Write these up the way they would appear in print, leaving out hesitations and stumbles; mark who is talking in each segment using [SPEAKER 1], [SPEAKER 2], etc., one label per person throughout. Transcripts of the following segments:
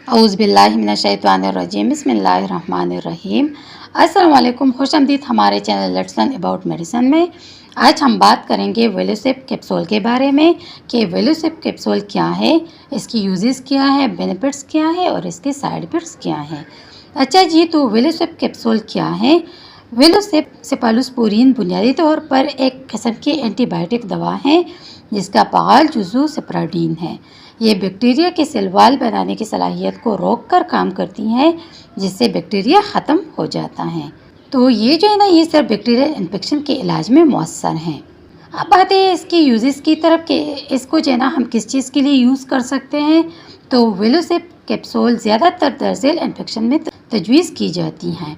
[SPEAKER 1] औज़ुबिल्लाहिमिनश्शैतानिर्रजीम बिस्मिल्लाहिर्रहमानिर्रहीम। अस्सलाम वालेकुम, खुशामदीद हमारे channel let's learn about medicine में। आज हम बात करेंगे वेलोसिप कैप्सूल के बारे में कि वेलोसिप कैप्सूल क्या है, इसकी यूजेस क्या है, बेनिफिट्स क्या है और इसके साइड इफ़ेक्ट्स क्या हैं। अच्छा जी, तो वेलोसिप कैप्सूल क्या है? वेलोसिप सेफालोस्पोरिन बुनियादी तौर पर एक किस्म की एंटीबायोटिक दवा है जिसका फ़ाल जुज़ू सेफराडीन है। ये बैक्टीरिया के सेल वॉल बनाने की सलाहियत को रोक कर काम करती हैं, जिससे बैक्टीरिया ख़त्म हो जाता है। तो ये जो है ना, ये सिर्फ बैक्टीरियल इन्फेक्शन के इलाज में मौसर हैं। अब बात है इसकी यूजेस की तरफ कि इसको जो है ना हम किस चीज़ के लिए यूज़ कर सकते हैं। तो वेलोसिप कैप्सूल ज़्यादातर दर्जेल इन्फेक्शन में तजवीज़ की जाती हैं।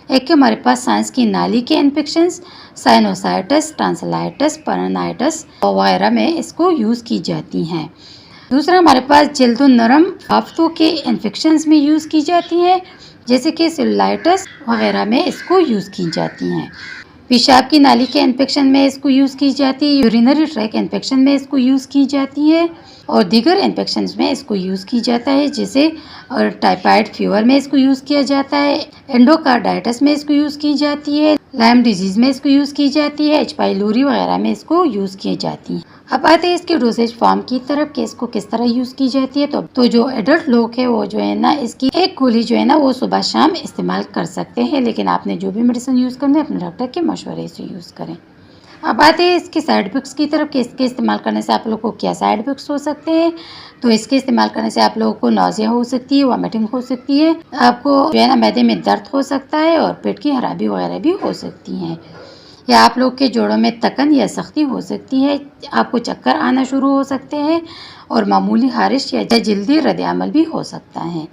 [SPEAKER 1] एक हमारे पास सांस की नाली के इन्फेक्शंस, साइनोसाइटिस, टॉन्सिलाइटिस, पेरिनाइटिस वगैरह में इसको यूज़ की जाती हैं। दूसरा हमारे पास जल्दो नरम आफतों के इन्फेक्शंस में यूज़ की जाती हैं, जैसे कि सेलुलाइटिस वगैरह में इसको यूज़ की जाती हैं। पेशाब की नाली के इन्फेक्शन में इसको यूज़ की जाती है, यूरिनरी ट्रैक इन्फेक्शन में इसको यूज़ की जाती है और दीगर इन्फेक्शंस में इसको यूज़ की जाता है, जैसे और टाइफाइड फीवर में इसको यूज़ किया जाता है, एंडोकार्डाइटिस में इसको यूज़ की जाती है, लाइम डिजीज़ में इसको यूज़ की जाती है, एच पाइलोरी वगैरह में इसको यूज़ की जाती है। अब आते हैं इसके डोसेज फॉर्म की तरफ कि इसको किस तरह यूज़ की जाती है। तो जो एडल्ट लोग हैं वो जो है ना, इसकी एक गोली जो है ना वो सुबह शाम इस्तेमाल कर सकते हैं, लेकिन आपने जो भी मेडिसिन यूज़ करना है अपने डॉक्टर के मशवरे से यूज़ करें। अब आते हैं इसके साइड इफ़ेक्ट्स की तरफ कि इसके इस्तेमाल करने से आप लोगों को क्या साइड इफ़ेक्ट्स हो सकते हैं। तो इसके इस्तेमाल करने से आप लोगों को नौजिया हो सकती है, वॉमिटिंग हो सकती है, आपको जो है ना मैदे में दर्द हो सकता है और पेट की खराबी वगैरह भी हो सकती हैं, या आप लोग के जोड़ों में तकन या सख्ती हो सकती है, आपको चक्कर आना शुरू हो सकते हैं और मामूली खारिश या जल्दी रद्द-ए-अमल भी हो सकता है।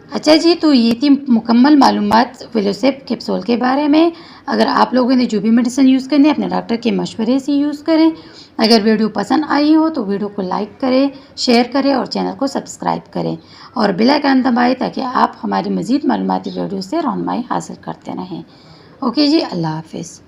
[SPEAKER 1] अच्छा जी, तो ये थी मुकम्मल मालूमात वेलोसिप कैप्सूल के बारे में। अगर आप लोगों ने जो भी मेडिसिन यूज़ करनी है अपने डॉक्टर के मशवरे से यूज़ करें। अगर वीडियो पसंद आई हो तो वीडियो को लाइक करें, शेयर करें और चैनल को सब्सक्राइब करें और बेल आइकन दबाएं ताकि आप हमारी मज़ीद मालूमाती वीडियो से रहनुमाई हासिल करते रहें। ओके जी, अल्लाह हाफिज़।